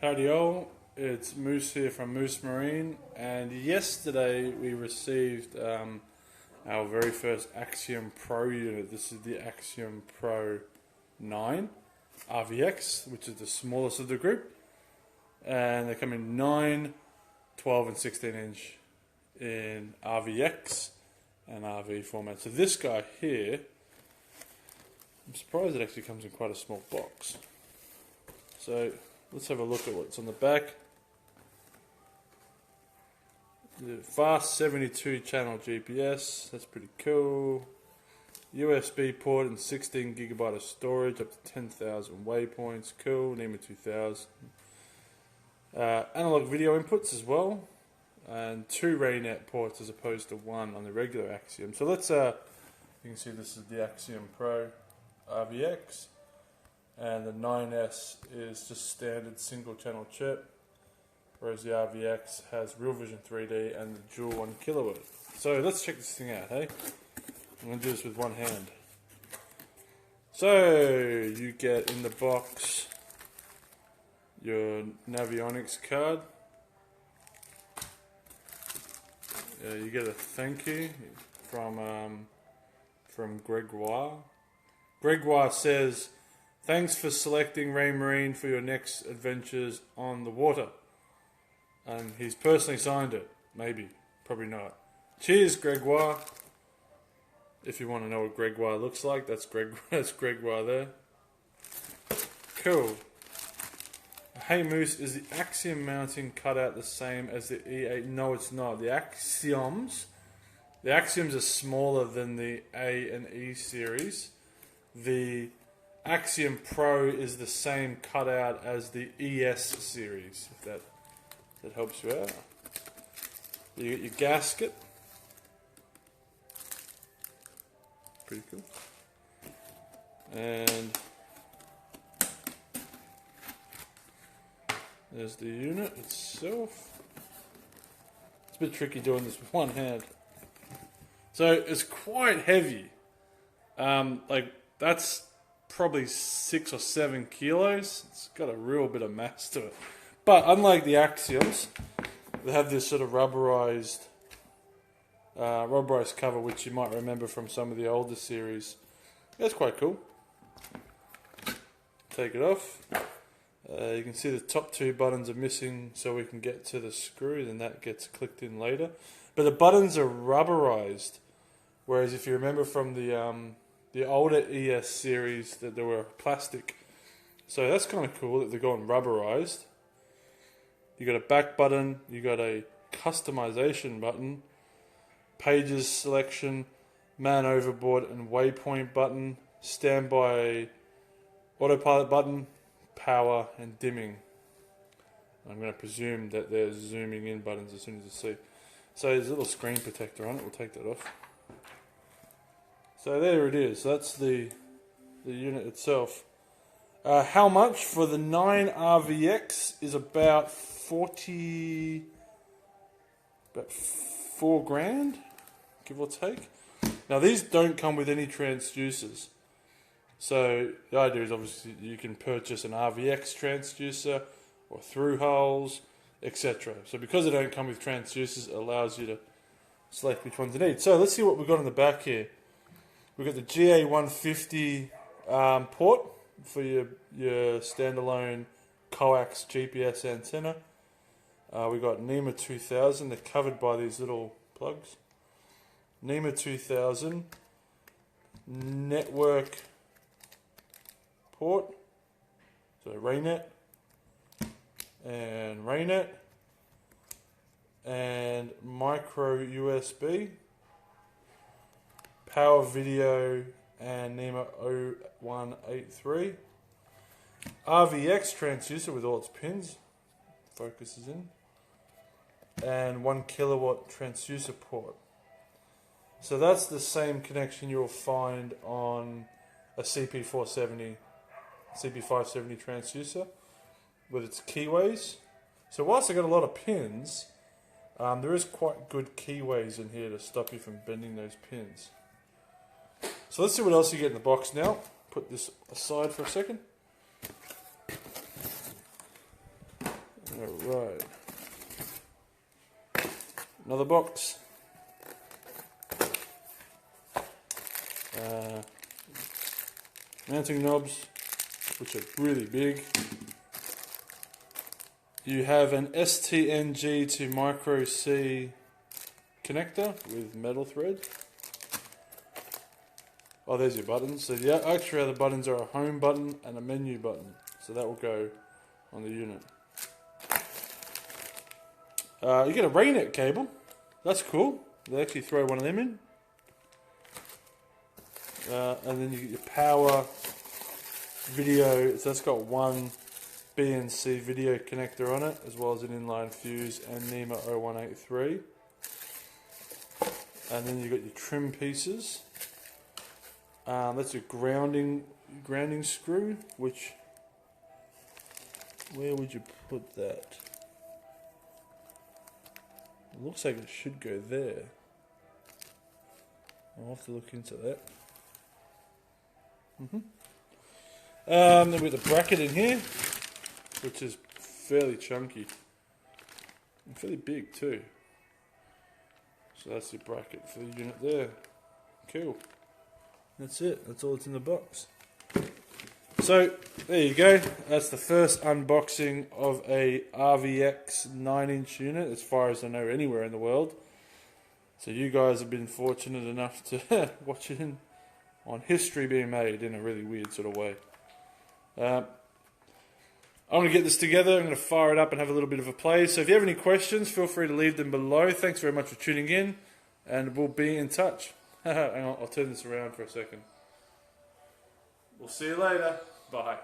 Howdy all, it's Moose here from Moose Marine, and yesterday we received our very first Axiom Pro unit. This is the Axiom Pro 9 RVX, which is the smallest of the group, and they come in 9, 12 and 16 inch in RVX and RV format. So this guy here, I'm surprised it actually comes in quite a small box. So let's have a look at what's on the back. The fast 72 channel GPS, that's pretty cool. USB port and 16 gigabyte of storage, up to 10,000 waypoints, cool. NEMA 2000. Analog video inputs as well, and 2 Raynet ports as opposed to 1 on the regular Axiom. So let's, you can see this is the Axiom Pro RVX. And the 9S is just standard single channel chip, whereas the RVX has Real Vision 3D and the dual 1 kilowatt. So let's check this thing out, hey? I'm going to do this with one hand. So you get in the box your Navionics card. You get a thank you from Gregoire. Gregoire says, "Thanks for selecting Raymarine for your next adventures on the water." And he's personally signed it. Maybe. Probably not. Cheers, Gregoire. If you want to know what Gregoire looks like, that's Gregoire there. Cool. Hey Moose, is the Axiom mounting cutout the same as the E8? No, it's not. The Axioms are smaller than the A and E series. The Axiom Pro is the same cutout as the ES series, if that helps you out. You get your gasket. Pretty cool. And there's the unit itself. It's a bit tricky doing this with one hand. So it's quite heavy. That's probably 6 or 7 kilos. It's got a real bit of mass to it. But unlike the Axioms, they have this sort of rubberized cover, which you might remember from some of the older series. That's quite cool. Take it off. You can see the top 2 buttons are missing, so we can get to the screw, then that gets clicked in later. But the buttons are rubberized, whereas if you remember from the older ES series, that they were plastic. So that's kind of cool that they're going rubberized. You got a back button, you got a customization button, pages selection, man overboard and waypoint button, standby autopilot button, power and dimming. I'm going to presume that there's zooming in buttons as soon as you see. So there's a little screen protector on it, we'll take that off. So there it is. That's the unit itself. How much for the 9 RVX is about 4 grand, give or take. Now these don't come with any transducers. So the idea is obviously you can purchase an RVX transducer or through holes, etc. So because they don't come with transducers, it allows you to select which ones you need. So let's see what we've got on the back here. We've got the GA150 port for your standalone coax GPS antenna. We've got NEMA 2000. They're covered by these little plugs. NEMA 2000 network port. So Raynet and micro USB. Power video and NEMA 0183. RVX transducer with all its pins. Focus is in. And 1 kilowatt transducer port. So that's the same connection you'll find on a CP570 transducer with its keyways. So whilst I got a lot of pins, there is quite good keyways in here to stop you from bending those pins. So let's see what else you get in the box now. Put this aside for a second. Alright. Another box. Mounting knobs, which are really big. You have an STNG to micro C connector with metal thread. Oh, there's your buttons. So the extra other buttons are a home button and a menu button. So that will go on the unit. You get a Raynet cable. That's cool. They actually throw one of them in. And then you get your power, video. So that's got one B and C video connector on it, as well as an inline fuse and NEMA 0183. And then you've got your trim pieces. That's your grounding screw, which, where would you put that? It looks like it should go there. I'll have to look into that. Then with the bracket in here, which is fairly chunky and fairly big too. So that's your bracket for the unit there. Cool. That's it. That's all that's in the box. So there you go. That's the first unboxing of a RVX 9-inch unit, as far as I know, anywhere in the world. So you guys have been fortunate enough to watch it on history being made in a really weird sort of way. I'm going to get this together. I'm going to fire it up and have a little bit of a play. So if you have any questions, feel free to leave them below. Thanks very much for tuning in, and we'll be in touch. Hang on, I'll turn this around for a second. We'll see you later. Bye.